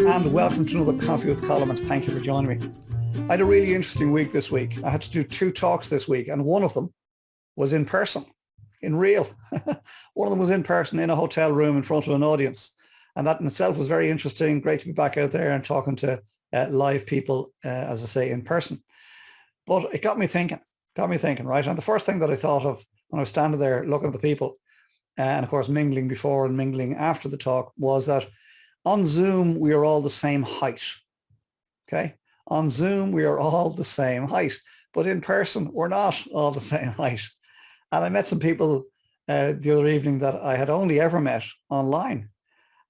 and welcome to another Coffee with Colm, and thank you for joining me. I had a really interesting week this week. I had to do 2 talks this week, and one of them was in person, in real. One of them was in person in a hotel room in front of an audience, and that in itself was very interesting. Great to be back out there and talking to live people, as I say, in person. But it got me thinking, right? And the first thing that I thought of when I was standing there looking at the people, and of course mingling before and mingling after the talk, was that on Zoom, we are all the same height, okay? On Zoom, we are all the same height, but in person, we're not all the same height. And I met some people the other evening that I had only ever met online.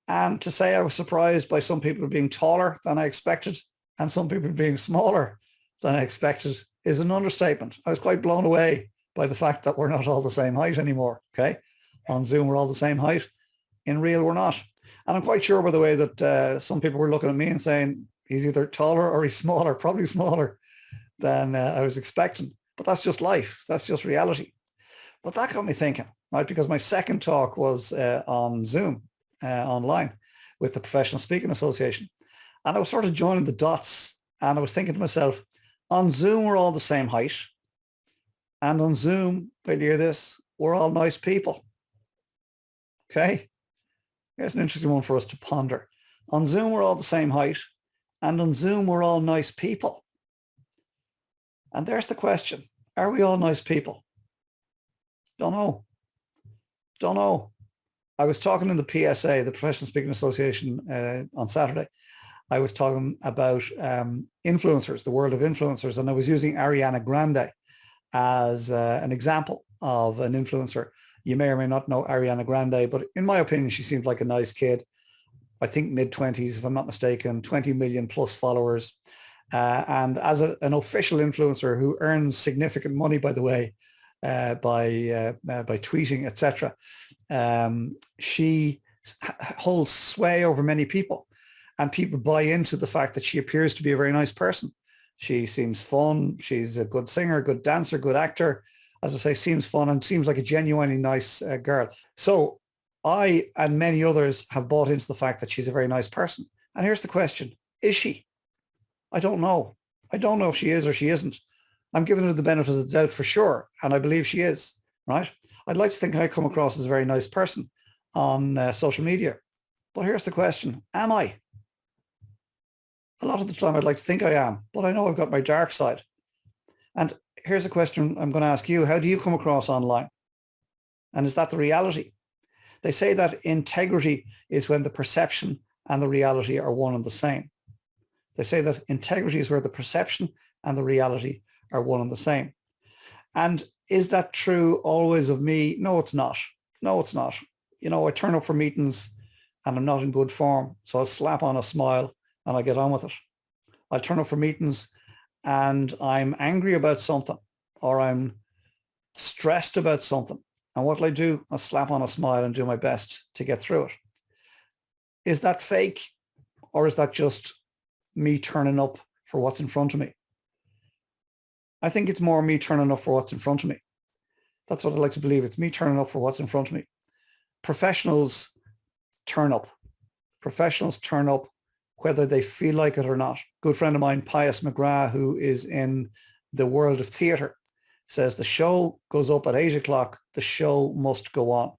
And to say I was surprised by some people being taller than I expected and some people being smaller than I expected is an understatement. I was quite blown away by the fact that we're not all the same height anymore, okay? On Zoom, we're all the same height. In real, we're not. And I'm quite sure, by the way, that some people were looking at me and saying, he's either taller or he's smaller, probably smaller than I was expecting. But that's just life. That's just reality. But that got me thinking, right? Because my second talk was on Zoom, online, with the Professional Speaking Association. And I was sort of joining the dots. And I was thinking to myself, on Zoom, we're all the same height. And on Zoom, if you hear this, we're all nice people. Okay? Here's an interesting one for us to ponder. On Zoom, we're all the same height, and on Zoom, we're all nice people. And there's the question. Are we all nice people? Don't know. I was talking in the PSA, the Professional Speaking Association, on Saturday. I was talking about influencers, the world of influencers, and I was using Ariana Grande as an example of an influencer. You may or may not know Ariana Grande, but in my opinion, she seems like a nice kid. I think mid-20s, if I'm not mistaken, 20 million plus followers. And as an official influencer who earns significant money, by the way, by tweeting, etc., she holds sway over many people. And people buy into the fact that she appears to be a very nice person. She seems fun. She's a good singer, good dancer, good actor. As I say, seems fun and seems like a genuinely nice girl. So I and many others have bought into the fact that she's a very nice person. And here's the question. Is she? I don't know. I don't know if she is or she isn't. I'm giving her the benefit of the doubt for sure. And I believe she is, right? I'd like to think I come across as a very nice person on social media. But here's the question. Am I? A lot of the time I'd like to think I am, but I know I've got my dark side. And here's a question I'm going to ask you. How do you come across online? And is that the reality? They say that integrity is when the perception and the reality are one and the same. They say that integrity is where the perception and the reality are one and the same. And is that true always of me? No, it's not. No, it's not. You know, I turn up for meetings and I'm not in good form. So I'll slap on a smile and I get on with it. I'll turn up for meetings and I'm angry about something or I'm stressed about something. And what'll I do? I'll slap on a smile and do my best to get through it. Is that fake or is that just me turning up for what's in front of me? I think it's more me turning up for what's in front of me. That's what I like to believe. It's me turning up for what's in front of me. Professionals turn up. Professionals turn up whether they feel like it or not. Good friend of mine, Pius McGrath, who is in the world of theatre, says the show goes up at 8 o'clock, the show must go on.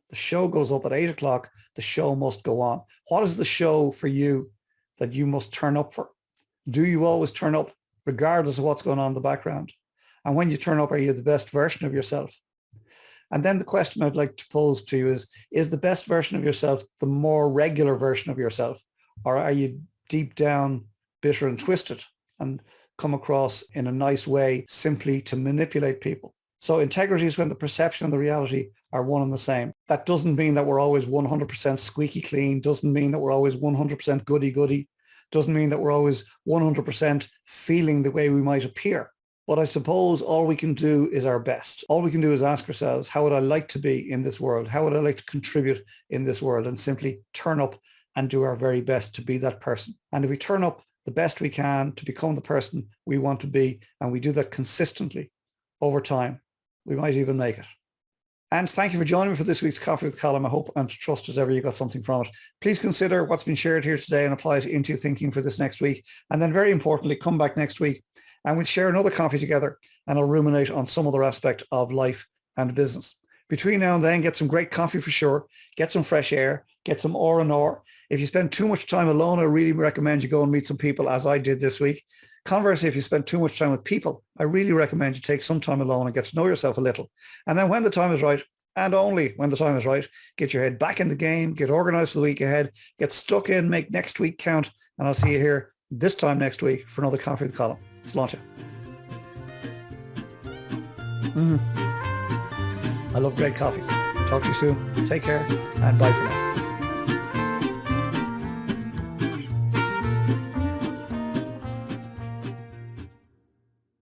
The show goes up at 8 o'clock, the show must go on. What is the show for you that you must turn up for? Do you always turn up regardless of what's going on in the background? And when you turn up, are you the best version of yourself? And then the question I'd like to pose to you is the best version of yourself the more regular version of yourself? Or are you deep down bitter and twisted and come across in a nice way simply to manipulate people? So integrity is when the perception and the reality are one and the same. That doesn't mean that we're always 100% squeaky clean, doesn't mean that we're always 100% goody-goody, doesn't mean that we're always 100% feeling the way we might appear. But I suppose all we can do is our best. All we can do is ask ourselves, how would I like to be in this world? How would I like to contribute in this world? And simply turn up and do our very best to be that person. And if we turn up the best we can to become the person we want to be, and we do that consistently over time, we might even make it. And thank you for joining me for this week's Coffee with Colm. I hope and trust as ever you got something from it. Please consider what's been shared here today and apply it into your thinking for this next week. And then very importantly, come back next week and we'll share another coffee together and I'll ruminate on some other aspect of life and business. Between now and then, get some great coffee for sure, get some fresh air, get some R&R. If you spend too much time alone, I really recommend you go and meet some people as I did this week. Conversely, if you spend too much time with people, I really recommend you take some time alone and get to know yourself a little. And then when the time is right, and only when the time is right, get your head back in the game, get organized for the week ahead, get stuck in, make next week count. And I'll see you here this time next week for another Coffee with Colm. Sláinte. I love great coffee. Talk to you soon. Take care and bye for now.